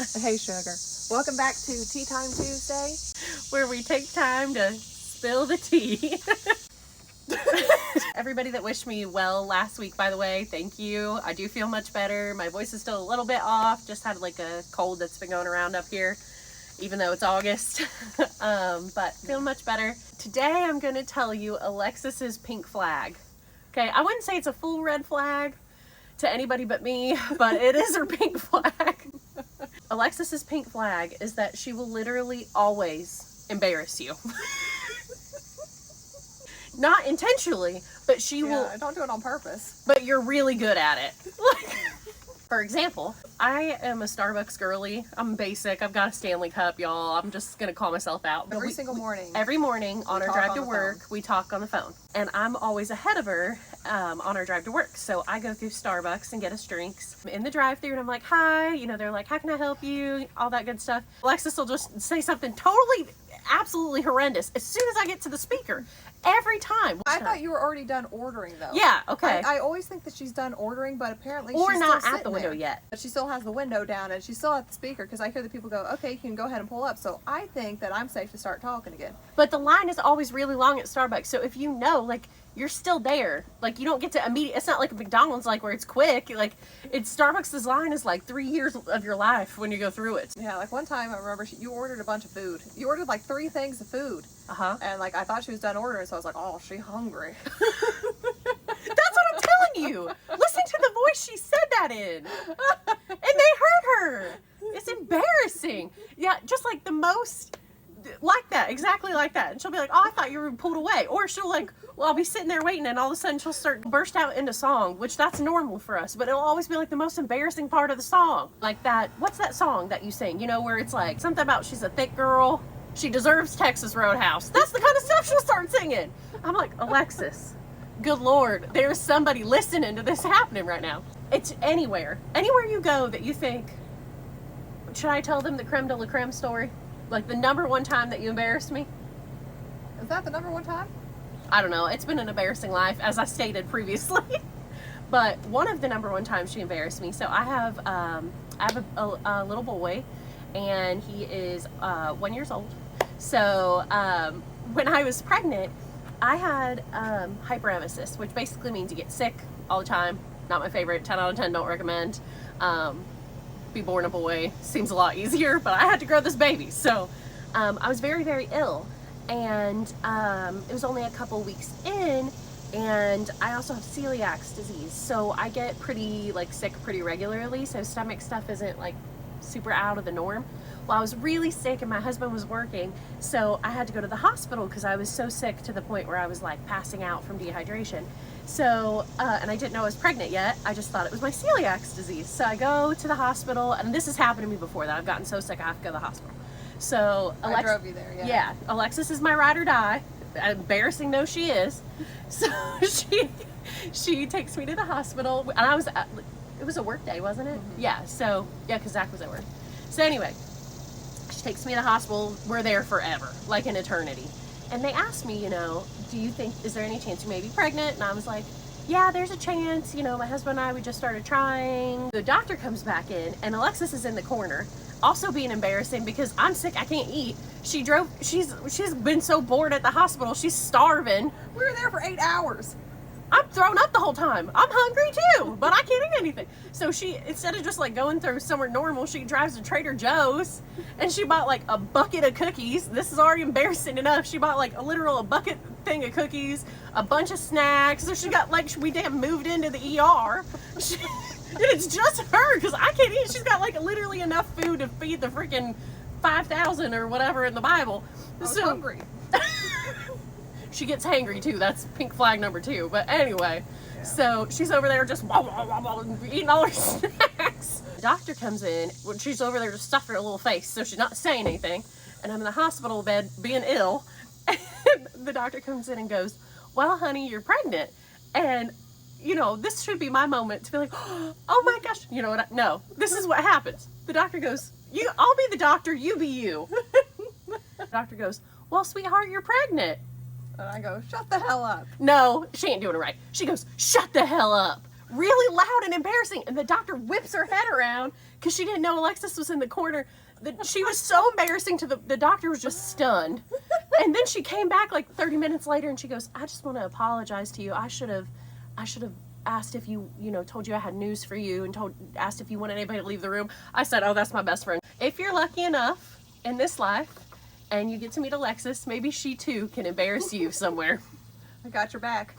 Hey, sugar. Welcome back to Tea Time Tuesday, where we take time to spill the tea. Everybody that wished me well last week, by the way, thank you. I do feel much better. My voice is still a little bit off. Just had like a cold that's been going around up here, even though it's August. But feel much better. Today I'm going to tell you Alexis's pink flag. Okay, I wouldn't say it's a full red flag to anybody but me, but it is her pink flag. Alexis's pink flag is that she will literally always embarrass you. Not intentionally, but she will. I don't do it on purpose. But you're really good at it. For example, I am a Starbucks girly. I'm basic. I've got a Stanley Cup, y'all. I'm just going to call myself out. Every single morning. Every morning on our drive to work, phone. we talk on the phone. And I'm always ahead of her on our drive to work. So I go through Starbucks and get us drinks in the drive-thru, and I'm like, hi. You know, they're like, how can I help you? All that good stuff. Alexis will just say something totally, absolutely horrendous as soon as I get to the speaker. Every time. I thought you were already done ordering, though. Yeah, okay. I always think that she's done ordering, but apparently or she's not still at the window yet. But she still has the window down, and she's still at the speaker, because I hear the people go, okay, you can go ahead and pull up. So I think that I'm safe to start talking again. But the line is always really long at Starbucks. So if you know, like, you're still there. Like, you don't get to immediately, it's not like a McDonald's, like, where it's quick. Like, it's Starbucks' line is like 3 years of your life when you go through it. Yeah, like one time I remember you ordered a bunch of food. You ordered like 3 things of food. Uh-huh. And like I thought she was done ordering, so I was like, oh, she hungry. That's what I'm telling you. Listen to the voice she said that in. And they heard her. It's embarrassing. Yeah, just like the most, like that, exactly like that. And she'll be like, oh, I thought you were pulled away. Or she'll like, well, I'll be sitting there waiting, and all of a sudden she'll burst out into song, which that's normal for us, but it'll always be like the most embarrassing part of the song. Like that, what's that song that you sing, you know, where it's like something about she's a thick girl, she deserves Texas Roadhouse. That's the kind of stuff she'll start singing. I'm like, Alexis, good Lord, there's somebody listening to this happening right now. It's anywhere you go that you think, should I tell them the creme de la creme story? Like the number one time that you embarrassed me? Is that the number one time? I don't know. It's been an embarrassing life, as I stated previously. But one of the number one times she embarrassed me. So I have a little boy, and he is 1 year old. So when I was pregnant, I had hyperemesis, which basically means you get sick all the time. Not my favorite. 10 out of 10, don't recommend. Be born a boy seems a lot easier, but I had to grow this baby. So I was very, very ill. And it was only a couple weeks in, and I also have celiac disease, so I get pretty sick pretty regularly, so stomach stuff isn't like super out of the norm. Well, I was really sick, and my husband was working, so I had to go to the hospital because I was so sick to the point where I was like passing out from dehydration. So and I didn't know I was pregnant yet. I just thought it was my celiac disease. So I go to the hospital, and this has happened to me before, that I've gotten so sick I have to go to the hospital. So I drove you there, yeah. Alexis is my ride or die. Embarrassing though she is. So she takes me to the hospital, and I was it was a work day, wasn't it? Mm-hmm. Yeah. So yeah, because Zach was at work. So anyway, she takes me to the hospital. We're there forever, like an eternity. And they asked me, you know, do you think, is there any chance you may be pregnant? And I was like, yeah, there's a chance. You know, my husband and I, we just started trying. The doctor comes back in, and Alexis is in the corner, also being embarrassing because I'm sick, I can't eat. She's been so bored at the hospital, she's starving. We were there for 8 hours. I'm thrown up the whole time. I'm hungry too, but I can't eat anything. So she, instead of just like going through somewhere normal, she drives to Trader Joe's, and she bought like a bucket of cookies. This is already embarrassing enough. She bought like a bucket thing of cookies, a bunch of snacks. So she got like, we damn moved into the ER. And it's just her, because I can't eat. She's got like literally enough food to feed the freaking 5,000 or whatever in the Bible. I was hungry. She gets hangry too. That's pink flag number 2. But anyway, yeah. So she's over there just eating all her snacks. The doctor comes in when she's over there just stuffing her little face, so she's not saying anything. And I'm in the hospital bed being ill. And the doctor comes in and goes, well, honey, you're pregnant. And you know, this should be my moment to be like, oh my gosh, you know what? No, this is what happens. The doctor goes, I'll be the doctor, you be you. The doctor goes, well, sweetheart, you're pregnant. And I go, shut the hell up. No, she ain't doing it right. She goes, shut the hell up. really loud and embarrassing. And the doctor whips her head around because she didn't know Alexis was in the corner. She was so embarrassing to the doctor was just stunned. And then she came back like 30 minutes later and she goes, I just want to apologize to you. I should have asked if you told you I had news for you and asked if you wanted anybody to leave the room. I said, oh, that's my best friend. If you're lucky enough in this life and you get to meet Alexis, maybe she too can embarrass you somewhere. I got your back.